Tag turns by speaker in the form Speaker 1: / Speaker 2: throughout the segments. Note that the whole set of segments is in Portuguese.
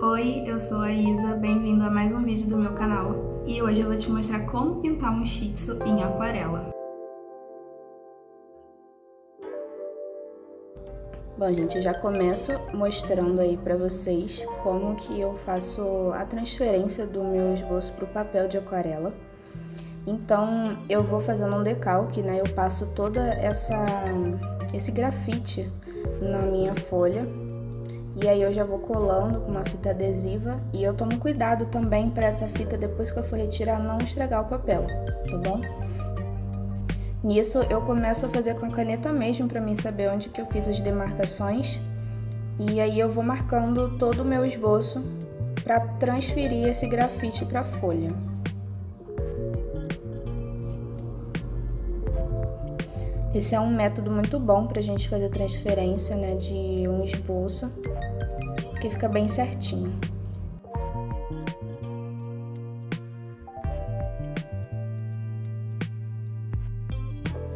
Speaker 1: Oi, eu sou a Isa, bem-vindo a mais um vídeo do meu canal. E hoje eu vou te mostrar como pintar um Shih Tzu em aquarela.
Speaker 2: Bom, gente, eu já começo mostrando aí pra vocês como que eu faço a transferência do meu esboço pro papel de aquarela. Então, eu vou fazendo um decalque, né? Eu passo toda esse grafite na minha folha. E aí eu já vou colando com uma fita adesiva e eu tomo cuidado também para essa fita, depois que eu for retirar, não estragar o papel, tá bom? Nisso eu começo a fazer com a caneta mesmo, para mim saber onde que eu fiz as demarcações. E aí eu vou marcando todo o meu esboço para transferir esse grafite para a folha. Esse é um método muito bom para a gente fazer transferência, né, de um esboço, que fica bem certinho.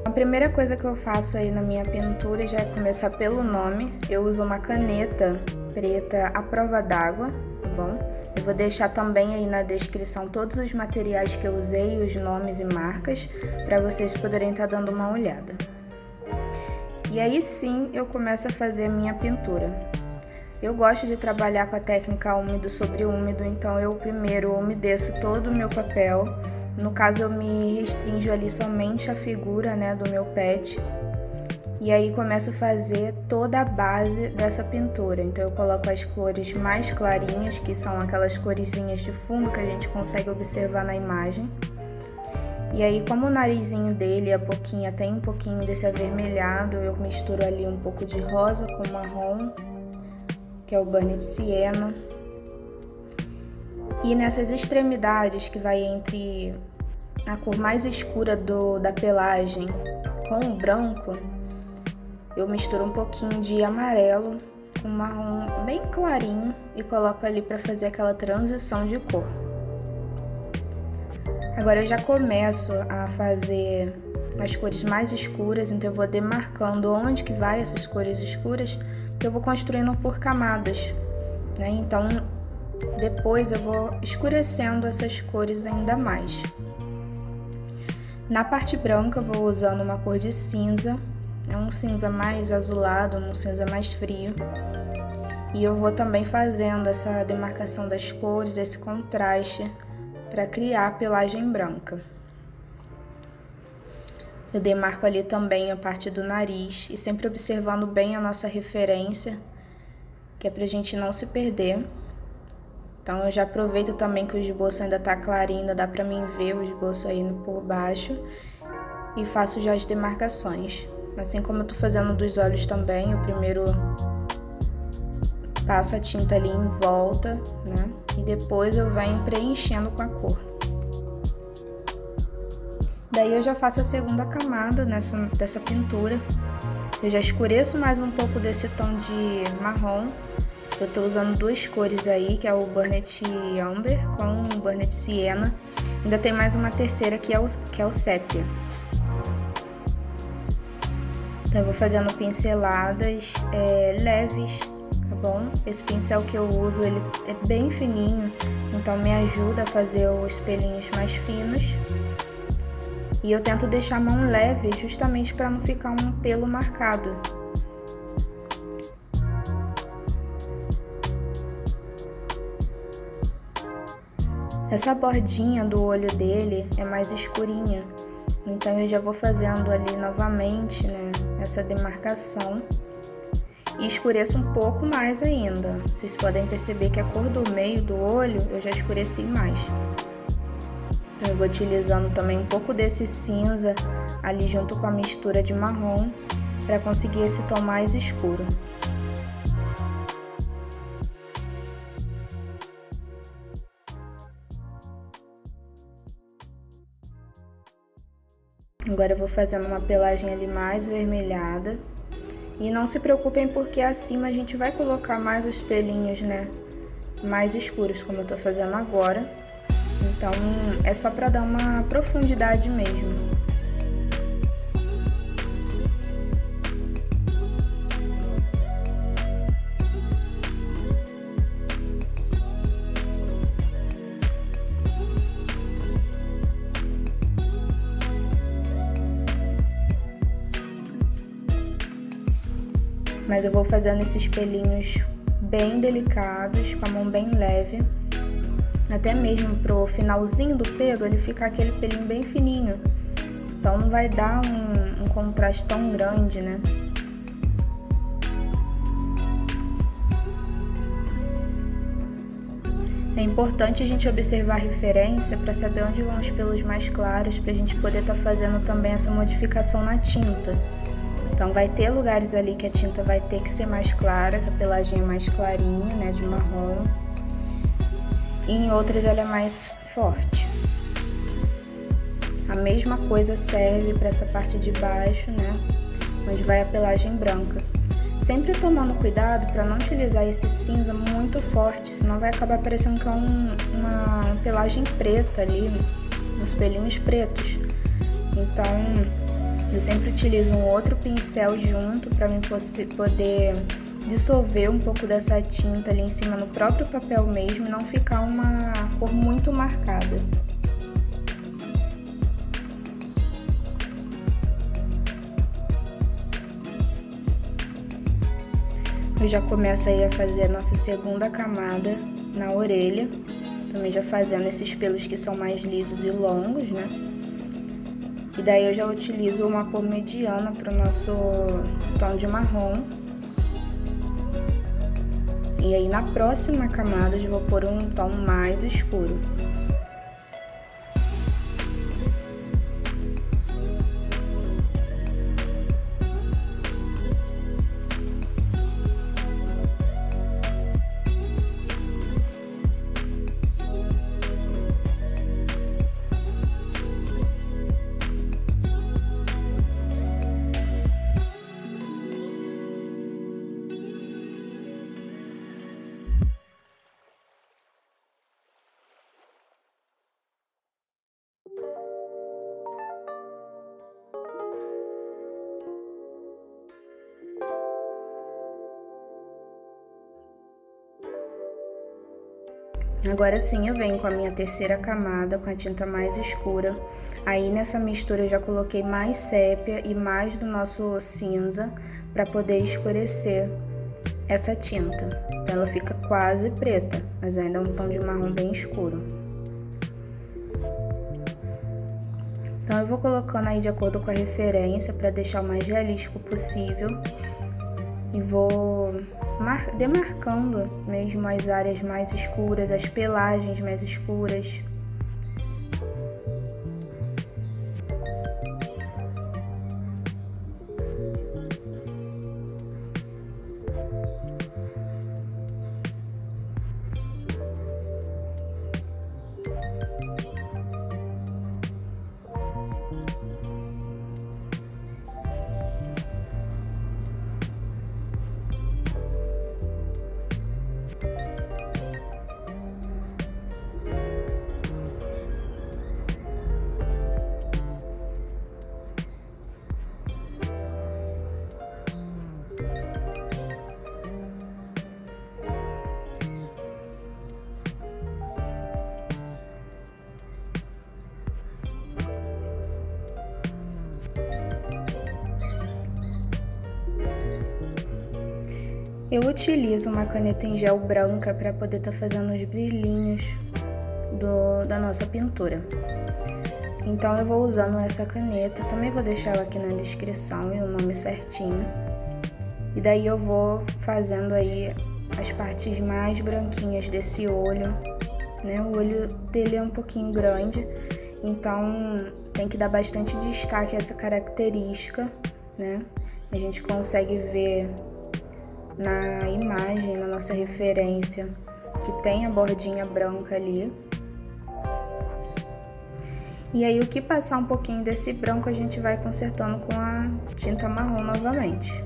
Speaker 2: A primeira coisa que eu faço aí na minha pintura já é começar pelo nome. Eu uso uma caneta preta à prova d'água, tá bom? Eu vou deixar também aí na descrição todos os materiais que eu usei, os nomes e marcas, para vocês poderem estar dando uma olhada. E aí sim eu começo a fazer a minha pintura. Eu gosto de trabalhar com a técnica úmido sobre úmido, então eu primeiro umedeço todo o meu papel. No caso eu me restringo ali somente a figura, né, do meu pet. E aí começo a fazer toda a base dessa pintura. Então eu coloco as cores mais clarinhas, que são aquelas coresinhas de fundo que a gente consegue observar na imagem. E aí, como o narizinho dele, a boquinha tem um pouquinho desse avermelhado, eu misturo ali um pouco de rosa com marrom, que é o Burnt Sienna. E nessas extremidades, que vai entre a cor mais escura da pelagem com o branco, eu misturo um pouquinho de amarelo com marrom bem clarinho e coloco ali para fazer aquela transição de cor. Agora eu já começo a fazer as cores mais escuras, então eu vou demarcando onde que vai essas cores escuras, que eu vou construindo por camadas, né? Então depois eu vou escurecendo essas cores ainda mais. Na parte branca eu vou usando uma cor de cinza, é um cinza mais azulado, um cinza mais frio. E eu vou também fazendo essa demarcação das cores, esse contraste, para criar a pelagem branca. Eu demarco ali também a parte do nariz e sempre observando bem a nossa referência, que é pra gente não se perder. Então eu já aproveito também que o esboço ainda tá clarinho, ainda dá pra mim ver o esboço aí por baixo, e faço já as demarcações. Assim como eu tô fazendo dos olhos também, eu primeiro passo a tinta ali em volta, né? E depois eu venho preenchendo com a cor. Daí eu já faço a segunda camada dessa pintura. Eu já escureço mais um pouco desse tom de marrom. Eu tô usando duas cores aí, que é o Burnt Amber com o Burnt Sienna. Ainda tem mais uma terceira que é o Sépia. Então eu vou fazendo pinceladas leves, tá bom? Esse pincel que eu uso, ele é bem fininho, então me ajuda a fazer os pelinhos mais finos. E eu tento deixar a mão leve, justamente para não ficar um pelo marcado. Essa bordinha do olho dele é mais escurinha, então eu já vou fazendo ali novamente, né, essa demarcação. E escureço um pouco mais ainda. Vocês podem perceber que a cor do meio do olho eu já escureci mais. Eu vou utilizando também um pouco desse cinza ali junto com a mistura de marrom para conseguir esse tom mais escuro. Agora eu vou fazendo uma pelagem ali mais vermelhada. E não se preocupem porque acima a gente vai colocar mais os pelinhos, né, mais escuros, como eu tô fazendo agora. Então é só para dar uma profundidade mesmo. mas eu vou fazendo esses pelinhos bem delicados, com a mão bem leve, até mesmo pro finalzinho do pelo ele ficar aquele pelinho bem fininho, então não vai dar um contraste tão grande, né? É importante a gente observar a referência para saber onde vão os pelos mais claros, para a gente poder estar fazendo também essa modificação na tinta. Então vai ter lugares ali que a tinta vai ter que ser mais clara, que a pelagem é mais clarinha, né, de marrom, e em outras ela é mais forte. A mesma coisa serve para essa parte de baixo, né, onde vai a pelagem branca. Sempre tomando cuidado para não utilizar esse cinza muito forte, senão vai acabar parecendo que é uma pelagem preta ali, uns pelinhos pretos. Então, eu sempre utilizo um outro pincel junto para mim poder dissolver um pouco dessa tinta ali em cima no próprio papel mesmo e não ficar uma cor muito marcada. Eu já começo aí a fazer a nossa segunda camada na orelha, também já fazendo esses pelos que são mais lisos e longos, né? E daí eu já utilizo uma cor mediana para o nosso tom de marrom. E aí na próxima camada eu já vou pôr um tom mais escuro. Agora sim eu venho com a minha terceira camada, com a tinta mais escura. Aí nessa mistura eu já coloquei mais sépia e mais do nosso cinza para poder escurecer essa tinta. Então ela fica quase preta, mas ainda é um tom de marrom bem escuro. Então eu vou colocando aí de acordo com a referência para deixar o mais realístico possível. E vou demarcando mesmo as áreas mais escuras, as pelagens mais escuras. Eu utilizo uma caneta em gel branca para poder estar fazendo os brilhinhos da nossa pintura. Então eu vou usando essa caneta, também vou deixar ela aqui na descrição e o nome certinho. E daí eu vou fazendo aí as partes mais branquinhas desse olho, né? O olho dele é um pouquinho grande, então tem que dar bastante destaque a essa característica, né? A gente consegue ver na imagem, na nossa referência, que tem a bordinha branca ali. E aí o que passar um pouquinho desse branco a gente vai consertando com a tinta marrom novamente.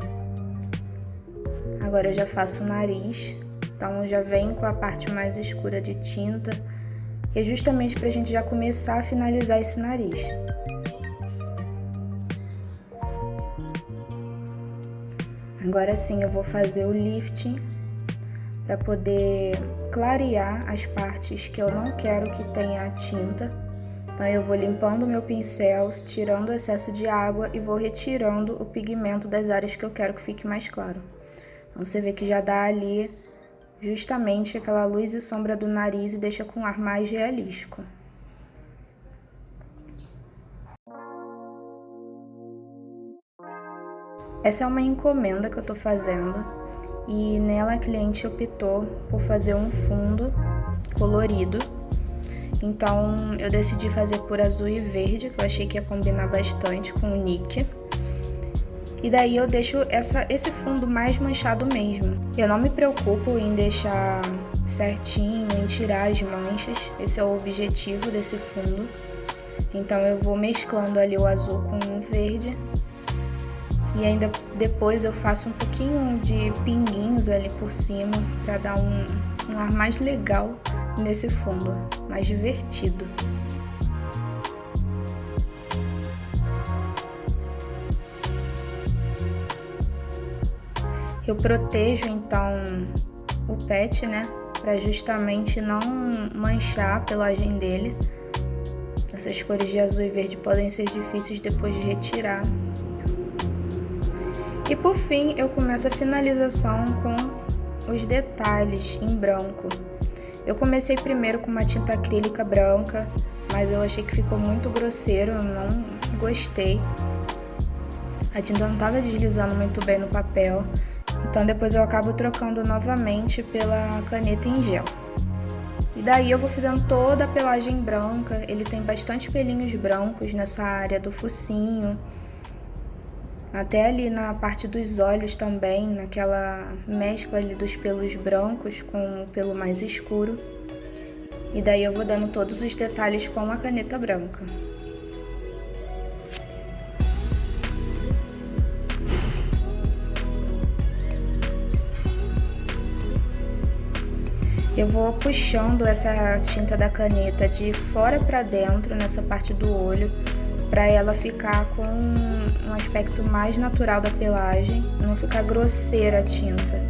Speaker 2: Agora eu já faço o nariz, então eu já venho com a parte mais escura de tinta, que é justamente pra gente já começar a finalizar esse nariz. Agora sim eu vou fazer o lifting para poder clarear as partes que eu não quero que tenha a tinta. Então eu vou limpando o meu pincel, tirando o excesso de água e vou retirando o pigmento das áreas que eu quero que fique mais claro. Então você vê que já dá ali justamente aquela luz e sombra do nariz e deixa com um ar mais realístico. Essa é uma encomenda que eu tô fazendo e nela a cliente optou por fazer um fundo colorido. Então eu decidi fazer por azul e verde, que eu achei que ia combinar bastante com o nick. E daí eu deixo esse fundo mais manchado mesmo. Eu não me preocupo em deixar certinho, em tirar as manchas. Esse é o objetivo desse fundo. Então eu vou mesclando ali o azul com o verde. E ainda depois eu faço um pouquinho de pinguinhos ali por cima para dar um ar mais legal nesse fundo, mais divertido. Eu protejo então o pet, né, para justamente não manchar a pelagem dele. Essas cores de azul e verde podem ser difíceis depois de retirar. E por fim, eu começo a finalização com os detalhes em branco. Eu comecei primeiro com uma tinta acrílica branca, mas eu achei que ficou muito grosseiro, eu não gostei. A tinta não estava deslizando muito bem no papel, então depois eu acabo trocando novamente pela caneta em gel. E daí eu vou fazendo toda a pelagem branca, ele tem bastante pelinhos brancos nessa área do focinho, até ali na parte dos olhos também, naquela mescla ali dos pelos brancos com o pelo mais escuro. E daí eu vou dando todos os detalhes com a caneta branca. Eu vou puxando essa tinta da caneta de fora para dentro, nessa parte do olho, para ela ficar com um aspecto mais natural da pelagem, não ficar grosseira a tinta.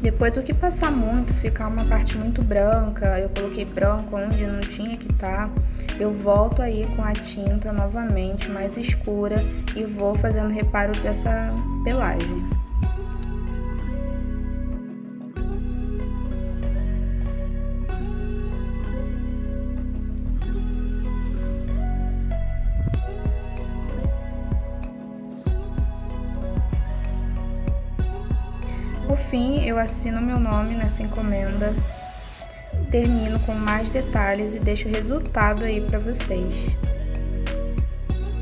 Speaker 2: Depois, o que passar muito, se ficar uma parte muito branca, eu coloquei branco onde não tinha que estar, eu volto aí com a tinta novamente mais escura e vou fazendo reparo dessa pelagem. Por fim, eu assino meu nome nessa encomenda, termino com mais detalhes e deixo o resultado aí para vocês.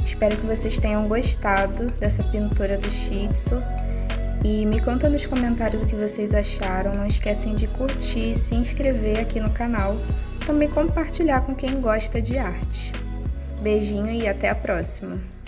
Speaker 2: Espero que vocês tenham gostado dessa pintura do Shih Tzu e me conta nos comentários o que vocês acharam. Não esquecem de curtir, se inscrever aqui no canal, também compartilhar com quem gosta de arte. Beijinho e até a próxima!